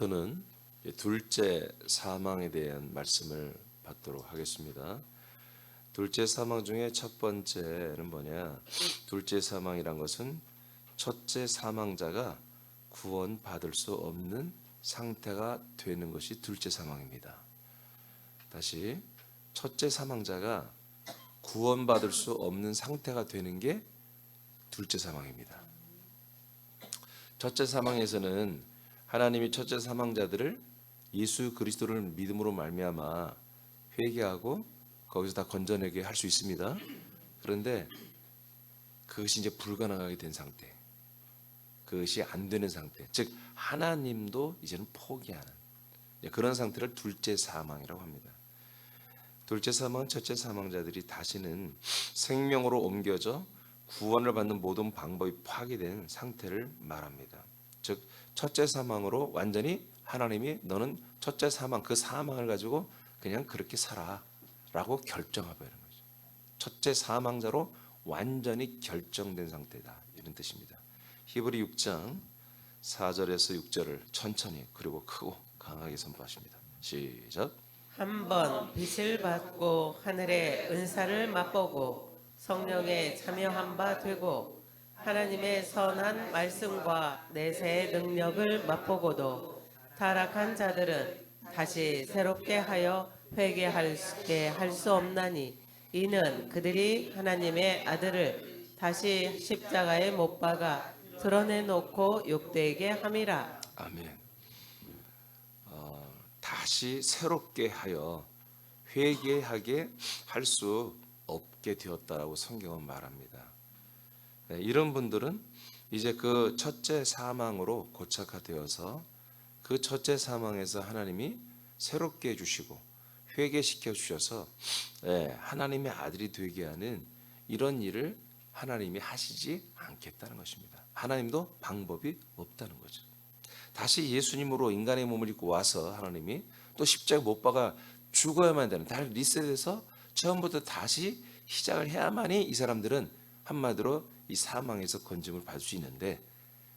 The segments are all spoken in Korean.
오늘부터는 둘째 사망에 대한 말씀을 받도록 하겠습니다. 둘째 사망 중에 첫 번째는 뭐냐? 둘째 사망이란 것은 첫째 사망자가 구원받을 수 없는 상태가 되는 것이 둘째 사망입니다. 다시, 첫째 사망자가 구원받을 수 없는 상태가 되는 게 둘째 사망입니다. 첫째 사망에서는 하나님이 첫째 사망자들을 예수 그리스도를 믿음으로 말미암아 회개하고 거기서 다 건져내게 할 수 있습니다. 그런데 그것이 이제 불가능하게 된 상태, 그것이 안 되는 상태, 즉 하나님도 이제는 포기하는 그런 상태를 둘째 사망이라고 합니다. 둘째 사망은 첫째 사망자들이 다시는 생명으로 옮겨져 구원을 받는 모든 방법이 파괴된 상태를 말합니다. 즉 첫째 사망으로 완전히 하나님이 너는 첫째 사망, 그 사망을 가지고 그냥 그렇게 살아라고 결정해버리는 거죠. 첫째 사망자로 완전히 결정된 상태다, 이런 뜻입니다. 히브리 6장 4절에서 6절을 천천히 그리고 크고 강하게 선포하십니다. 시작. 한번 빛을 받고 하늘의 은사를 맛보고 성령에 참여한 바 되고 하나님의 선한 말씀과 내세의 능력을 맛보고도 타락한 자들은 다시 새롭게 하여 회개하게 할 수 없나니 이는 그들이 하나님의 아들을 다시 십자가에 못 박아 드러내놓고 욕되게 함이라. 아멘. 다시 새롭게 하여 회개하게 할 수 없게 되었다라고 성경은 말합니다. 이런 분들은 이제 그 첫째 사망으로 고착화되어서 그 첫째 사망에서 하나님이 새롭게 해주시고 회개시켜 주셔서 하나님의 아들이 되게 하는 이런 일을 하나님이 하시지 않겠다는 것입니다. 하나님도 방법이 없다는 거죠. 다시 예수님으로 인간의 몸을 입고 와서 하나님이 또 십자가에 못 박아 죽어야만 되는, 다시 리셋해서 처음부터 다시 시작을 해야만이 이 사람들은 한마디로 이 사망에서 건짐을 받을 수 있는데,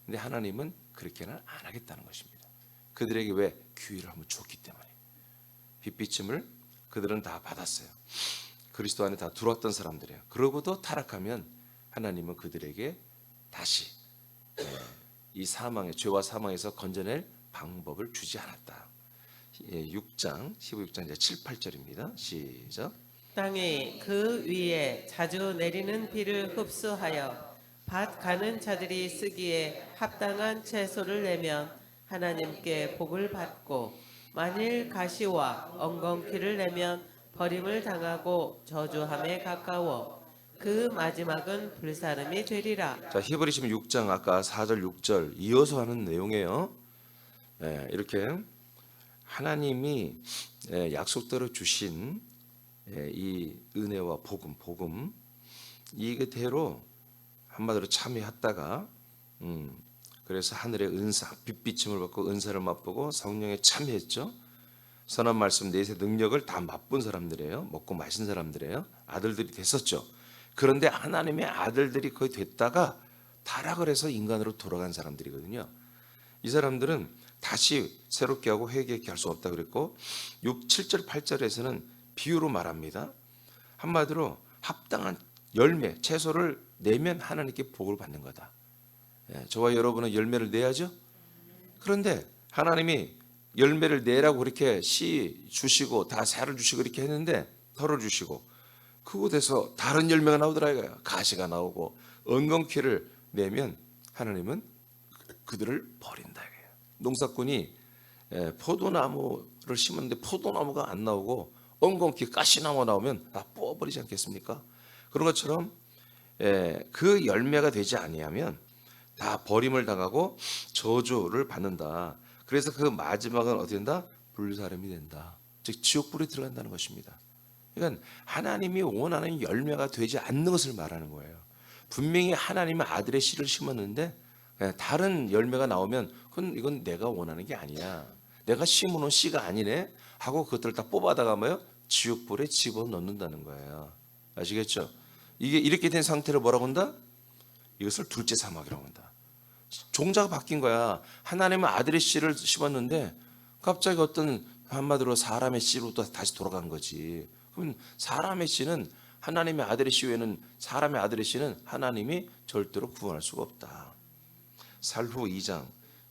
근데 하나님은 그렇게는 안 하겠다는 것입니다. 그들에게 왜? 기회를 한번 줬기 때문에. 빛비침을 그들은 다 받았어요. 그리스도 안에 다 들어왔던 사람들이에요. 그러고도 타락하면 하나님은 그들에게 다시 이 사망의 죄와 사망에서 건져낼 방법을 주지 않았다. 6장 15, 6장 이제 7, 8절입니다. 시작. 땅이 그 위에 자주 내리는 비를 흡수하여 밭 가는 자들이 쓰기에 합당한 채소를 내면 하나님께 복을 받고 만일 가시와 엉겅퀴를 내면 버림을 당하고 저주함에 가까워 그 마지막은 불사름이 되리라. 자, 히브리서 6장 아까 4절 6절 이어서 하는 내용이에요. 이렇게 하나님이 약속대로 주신 이 은혜와 복음 이대로 한마디로 참여했다가 그래서 하늘의 은사, 빛비침을 받고 은사를 맛보고 성령에 참여했죠. 선한 말씀, 내세 능력을 다 맛본 사람들이에요. 먹고 마신 사람들이에요. 아들들이 됐었죠. 그런데 하나님의 아들들이 거의 됐다가 타락을 해서 인간으로 돌아간 사람들이거든요. 이 사람들은 다시 새롭게 하고 회개하게 할 수 없다 그랬고 6, 7절, 8절에서는 비유로 말합니다. 한마디로 합당한 열매, 채소를 내면 하나님께 복을 받는 거다. 저와 여러분은 열매를 내야죠. 그런데 하나님이 열매를 내라고 그렇게 씨 주시고 다 살을 주시고 이렇게 했는데 털을 주시고 그곳에서 다른 열매가 나오더라 이거야. 가시가 나오고 엉겅퀴를 내면 하나님은 그들을 버린다 이거예요. 농사꾼이 포도나무를 심었는데 포도나무가 안 나오고 엉겅퀴 가시나무 나오면 다 뽑아버리지 않겠습니까? 그런 것처럼 그 열매가 되지 아니하면 다 버림을 당하고 저주를 받는다. 그래서 그 마지막은 어떻게 된다? 불사름이 된다. 즉 지옥불에 들어간다는 것입니다. 그러니까 하나님이 원하는 열매가 되지 않는 것을 말하는 거예요. 분명히 하나님의 아들의 씨를 심었는데 다른 열매가 나오면 이건 내가 원하는 게 아니야. 내가 심어놓은 씨가 아니네 하고 그것들을 다 뽑아다가 뭐요? 지옥불에 집어넣는다는 거예요. 아시겠죠? 이게 이렇게 된 상태를 뭐라고 한다? 이것을 둘째 사망이라고 한다. 종자가 바뀐 거야. 하나님은 아들의 씨를 씹었는데 갑자기 어떤 한마디로 사람의 씨로 또 다시 돌아간 거지. 그럼 사람의 씨는 하나님의 아들의 씨 외에는 사람의 아들의 씨는 하나님이 절대로 구원할 수가 없다. 살후 2장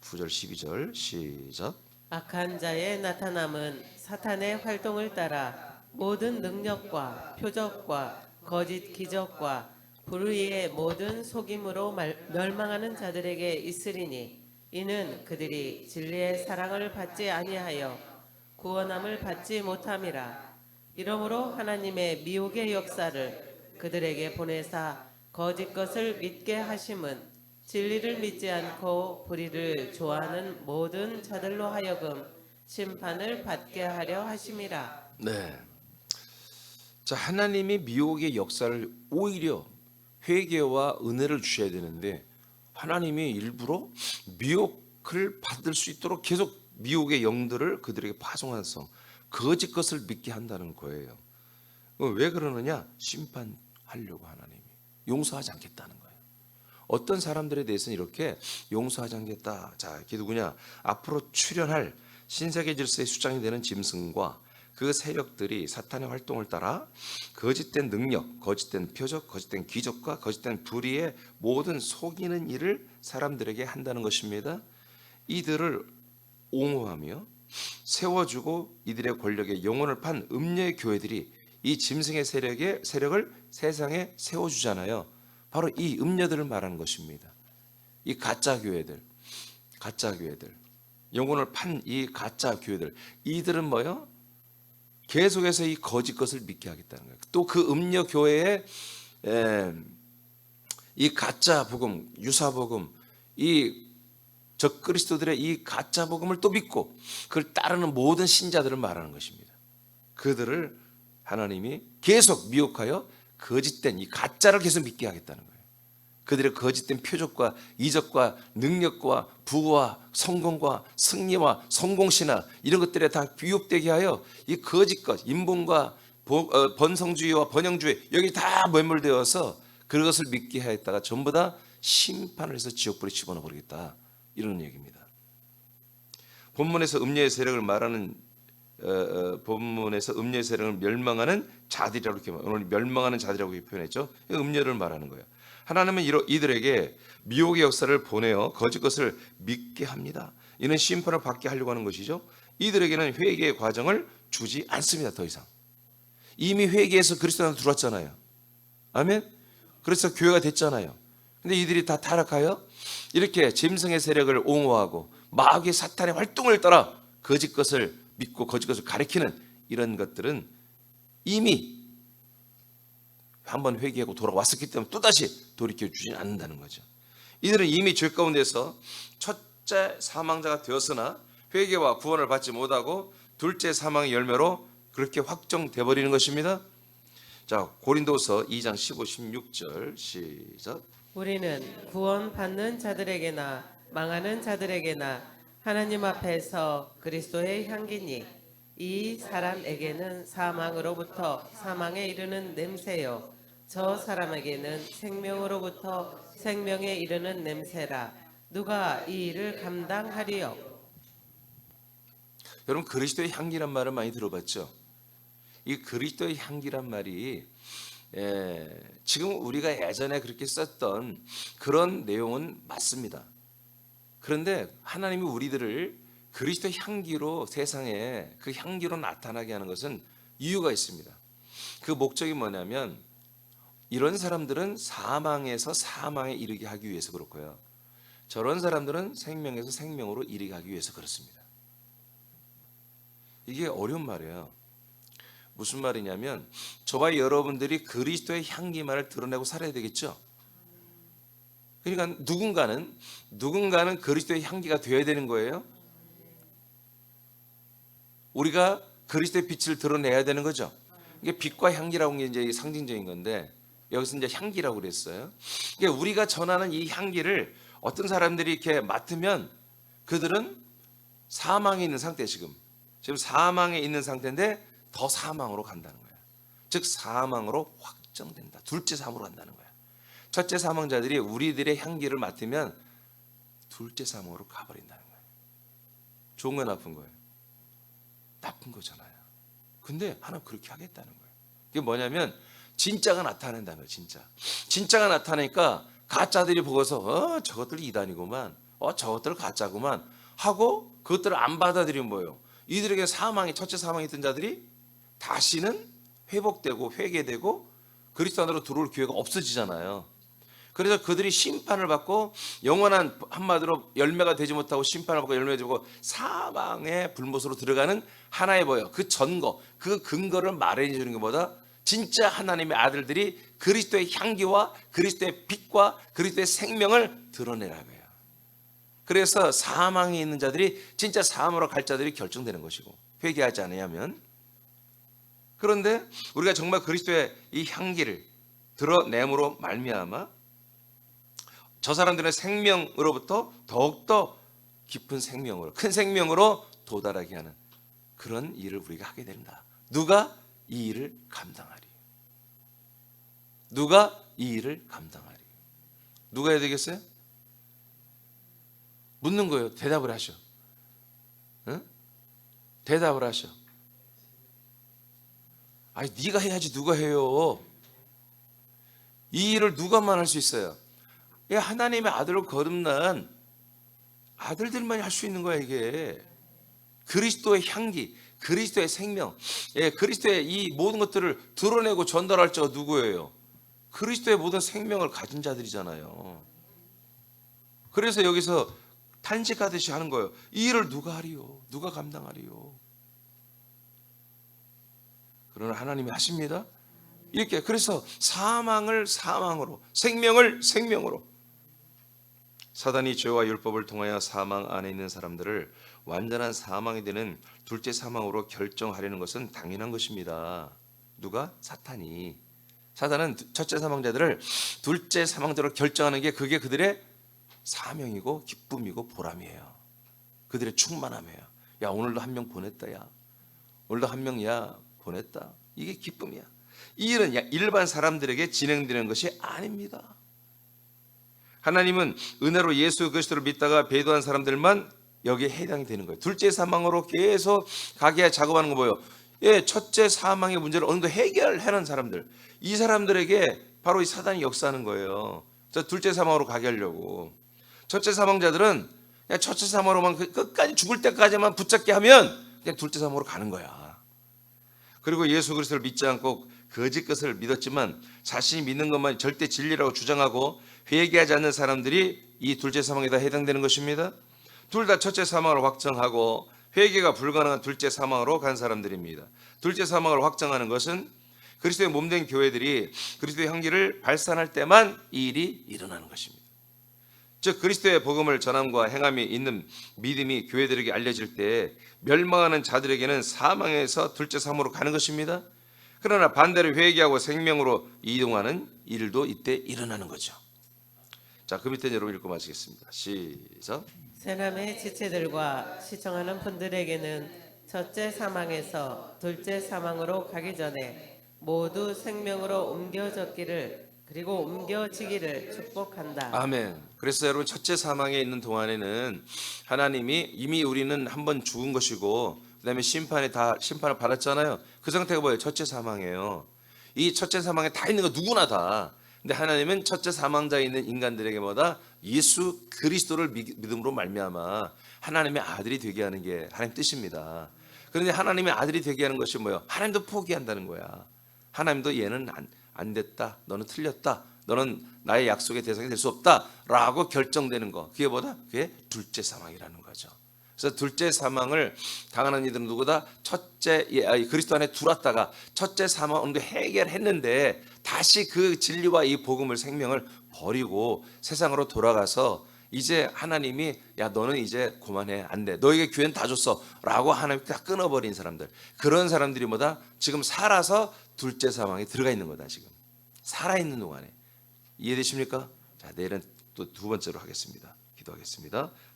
9절 12절 시작. 악한 자의 나타남은 사탄의 활동을 따라 모든 능력과 표적과 거짓 기적과 불의의 모든 속임으로 멸망하는 자들에게 있으리니 이는 그들이 진리의 사랑을 받지 아니하여 구원함을 받지 못함이라. 이러므로 하나님의 미혹의 역사를 그들에게 보내사 거짓 것을 믿게 하심은 진리를 믿지 않고 불의를 좋아하는 모든 자들로 하여금 심판을 받게 하려 하심이라. 네. 자, 하나님이 미혹의 역사를 오히려 회개와 은혜를 주셔야 되는데 하나님이 일부러 미혹을 받을 수 있도록 계속 미혹의 영들을 그들에게 파송해서 거짓 것을 믿게 한다는 거예요. 왜 그러느냐? 심판하려고 하나님이 용서하지 않겠다는 거예요. 어떤 사람들에 대해서는 이렇게 용서하지 않겠다. 자, 이게 누구냐? 앞으로 출현할 신세계 질서의 수장이 되는 짐승과 그 세력들이 사탄의 활동을 따라 거짓된 능력, 거짓된 표적, 거짓된 기적과 거짓된 불의의 모든 속이는 일을 사람들에게 한다는 것입니다. 이들을 옹호하며 세워주고 이들의 권력에 영혼을 판 음녀의 교회들이 이 짐승의 세력을 세상에 세워주잖아요. 바로 이 음녀들을 말하는 것입니다. 이 가짜 교회들, 영혼을 판 이 가짜 교회들, 이들은 뭐요? 계속해서 이 거짓 것을 믿게 하겠다는 거예요. 또 그 음녀 교회에 이 가짜 복음, 유사 복음, 이 적그리스도들의 이 가짜 복음을 또 믿고 그걸 따르는 모든 신자들을 말하는 것입니다. 그들을 하나님이 계속 미혹하여 거짓된 이 가짜를 계속 믿게 하겠다는 거예요. 그들의 거짓된 표적과 이적과 능력과 부와 성공과 승리와 성공신화 이런 것들에 다 미혹되게 하여 이 거짓 것, 인본과 번성주의와 번영주의 여기 다 매몰되어서 그것을 믿게 하였다가 전부 다 심판을 해서 지옥불에 집어넣어 버리겠다, 이런 얘기입니다. 본문에서 음녀의 세력을 말하는 본문에서 음녀의 세력을 멸망하는 자들이라고 이렇게 오늘 멸망하는 자들이라고 표현했죠. 음녀를 말하는 거예요. 하나님은 이들에게 미혹의 역사를 보내어 거짓 것을 믿게 합니다. 이는 심판을 받게 하려고 하는 것이죠. 이들에게는 회개의 과정을 주지 않습니다. 더 이상 이미 회개해서 그리스도 안에 들어왔잖아요. 아멘. 그래서 교회가 됐잖아요. 근데 이들이 다 타락하여 이렇게 짐승의 세력을 옹호하고 마귀의 사탄의 활동을 따라 거짓 것을 믿고 거짓 것을 가리키는 이런 것들은 이미 한번 회개하고 돌아왔었기 때문에 또다시 돌이켜주지 않는다는 거죠. 이들은 이미 죄 가운데서 첫째 사망자가 되었으나 회개와 구원을 받지 못하고 둘째 사망의 열매로 그렇게 확정돼 버리는 것입니다. 자, 고린도서 2장 15, 16절 시작. 우리는 구원받는 자들에게나 망하는 자들에게나 하나님 앞에서 그리스도의 향기니 이 사람에게는 사망으로부터 사망에 이르는 냄새요 저 사람에게는 생명으로부터 생명에 이르는 냄새라. 누가 이 일을 감당하리요? 여러분, 그리스도의 향기란 말을 많이 들어봤죠? 이 그리스도의 향기란 말이 지금 우리가 예전에 그렇게 썼던 그런 내용은 맞습니다. 그런데 하나님이 우리들을 그리스도의 향기로 세상에 그 향기로 나타나게 하는 것은 이유가 있습니다. 그 목적이 뭐냐면 이런 사람들은 사망에서 사망에 이르게 하기 위해서 그렇고요. 저런 사람들은 생명에서 생명으로 이르게 하기 위해서 그렇습니다. 이게 어려운 말이에요. 무슨 말이냐면 저와 여러분들이 그리스도의 향기만을 드러내고 살아야 되겠죠. 그러니까 누군가는 그리스도의 향기가 되어야 되는 거예요. 우리가 그리스도의 빛을 드러내야 되는 거죠. 이게 빛과 향기라고 하는 게 이제 상징적인 건데 여기서 이제 향기라고 그랬어요. 그러니까 우리가 전하는 이 향기를 어떤 사람들이 이렇게 맡으면 그들은 사망에 있는 상태, 지금 사망에 있는 상태인데 더 사망으로 간다는 거예요. 즉 사망으로 확정된다. 둘째 사망으로 간다는 거예요. 첫째 사망자들이 우리들의 향기를 맡으면 둘째 사망으로 가버린다는 거예요. 좋은 거예요, 나쁜 거예요? 나쁜 거잖아요. 근데 하나님 그렇게 하겠다는 거예요. 그게 뭐냐면 진짜가 나타낸다는 거예요. 진짜가 나타나니까 가짜들이 보고서 저것들 이단이구만, 저것들 가짜구만 하고 그것들을 안 받아들이면 뭐예요? 이들에게 첫째 사망이 있던 자들이 다시는 회복되고 회개되고 그리스도 안으로 들어올 기회가 없어지잖아요. 그래서 그들이 심판을 받고 영원한, 한마디로 열매가 되지 못하고 심판을 받고 열매가 되고 사망의 불못으로 들어가는 하나의 뭐예요? 그 전거, 그 근거를 마련해 주는 것보다 진짜 하나님의 아들들이 그리스도의 향기와 그리스도의 빛과 그리스도의 생명을 드러내라고요. 그래서 사망에 있는 자들이 진짜 사망으로 갈 자들이 결정되는 것이고, 회개하지 않으면. 그런데 우리가 정말 그리스도의 이 향기를 드러냄으로 말미암아 저 사람들의 생명으로부터 더욱더 깊은 생명으로, 큰 생명으로 도달하게 하는 그런 일을 우리가 하게 된다. 누가 이 일을 감당하리? 누가 이 일을 감당하리? 누가 해야 되겠어요? 묻는 거예요. 대답을 하셔. 응? 대답을 하셔. 아니, 네가 해야지 누가 해요? 이 일을 누가만 할 수 있어요? 하나님의 아들로 거듭난 아들들만이 할 수 있는 거야. 이게 그리스도의 향기, 그리스도의 생명, 그리스도의 이 모든 것들을 드러내고 전달할 자가 누구예요? 그리스도의 모든 생명을 가진 자들이잖아요. 그래서 여기서 탄식하듯이 하는 거예요. 이 일을 누가 하리요? 누가 감당하리요? 그러나 하나님이 하십니다. 이렇게. 그래서 사망을 사망으로, 생명을 생명으로. 사단이 죄와 율법을 통하여 사망 안에 있는 사람들을 완전한 사망이 되는 둘째 사망으로 결정하려는 것은 당연한 것입니다. 누가? 사탄이. 사단은 첫째 사망자들을 둘째 사망자로 결정하는 게 그게 그들의 사명이고 기쁨이고 보람이에요. 그들의 충만함이에요. 야, 오늘도 한 명 보냈다. 야, 오늘도 한 명 보냈다. 이게 기쁨이야. 이 일은 일반 사람들에게 진행되는 것이 아닙니다. 하나님은 은혜로 예수 그리스도를 믿다가 배도한 사람들만 여기에 해당이 되는 거예요. 둘째 사망으로 계속 가게 작업하는 거 뭐예요? 첫째 사망의 문제를 어느 정도 해결하는 사람들, 이 사람들에게 바로 이 사단이 역사하는 거예요. 둘째 사망으로 가게 하려고. 첫째 사망자들은 그냥 첫째 사망으로만 끝까지 죽을 때까지만 붙잡게 하면 그냥 둘째 사망으로 가는 거야. 그리고 예수 그리스도를 믿지 않고 거짓 것을 믿었지만 자신이 믿는 것만 절대 진리라고 주장하고 회개하지 않는 사람들이 이 둘째 사망에 다 해당되는 것입니다. 둘 다 첫째 사망을 확정하고 회개가 불가능한 둘째 사망으로 간 사람들입니다. 둘째 사망을 확정하는 것은 그리스도의 몸된 교회들이 그리스도의 향기를 발산할 때만 이 일이 일어나는 것입니다. 즉 그리스도의 복음을 전함과 행함이 있는 믿음이 교회들에게 알려질 때 멸망하는 자들에게는 사망에서 둘째 사망으로 가는 것입니다. 그러나 반대로 회개하고 생명으로 이동하는 일도 이때 일어나는 거죠. 자, 그 밑에 여러분 읽고 마치겠습니다. 시작. 새남의 지체들과 시청하는 분들에게는 첫째 사망에서 둘째 사망으로 가기 전에 모두 생명으로 옮겨졌기를, 그리고 옮겨지기를 축복한다. 아멘. 그래서 여러분 첫째 사망에 있는 동안에는 하나님이 이미 우리는 한번 죽은 것이고 그다음에 심판을 받았잖아요. 그 상태가 뭐예요? 첫째 사망이에요. 이 첫째 사망에 다 있는 거 누구나 다. 근데 하나님은 첫째 사망자에 있는 인간들에게 뭐다? 예수 그리스도를 믿음으로 말미암아 하나님의 아들이 되게 하는 게 하나님 뜻입니다. 그런데 하나님의 아들이 되게 하는 것이 뭐예요? 하나님도 포기한다는 거야. 하나님도 얘는 안 됐다. 너는 틀렸다. 너는 나의 약속의 대상이 될 수 없다. 라고 결정되는 거. 그게 뭐다? 그게 둘째 사망이라는 거죠. 그래서 둘째 사망을 당하는 이들은 누구다? 그리스도 안에 들어왔다가 첫째 사망을 해결했는데 다시 그 진리와 이 복음을, 생명을 버리고 세상으로 돌아가서 이제 하나님이 야, 너는 이제 그만해. 안 돼. 너에게 기회는 다 줬어. 라고 하나님이 다 끊어버린 사람들. 그런 사람들이 뭐다? 지금 살아서 둘째 사망에 들어가 있는 거다. 지금 살아있는 동안에. 이해되십니까? 자, 내일은 또 두 번째로 하겠습니다. 기도하겠습니다.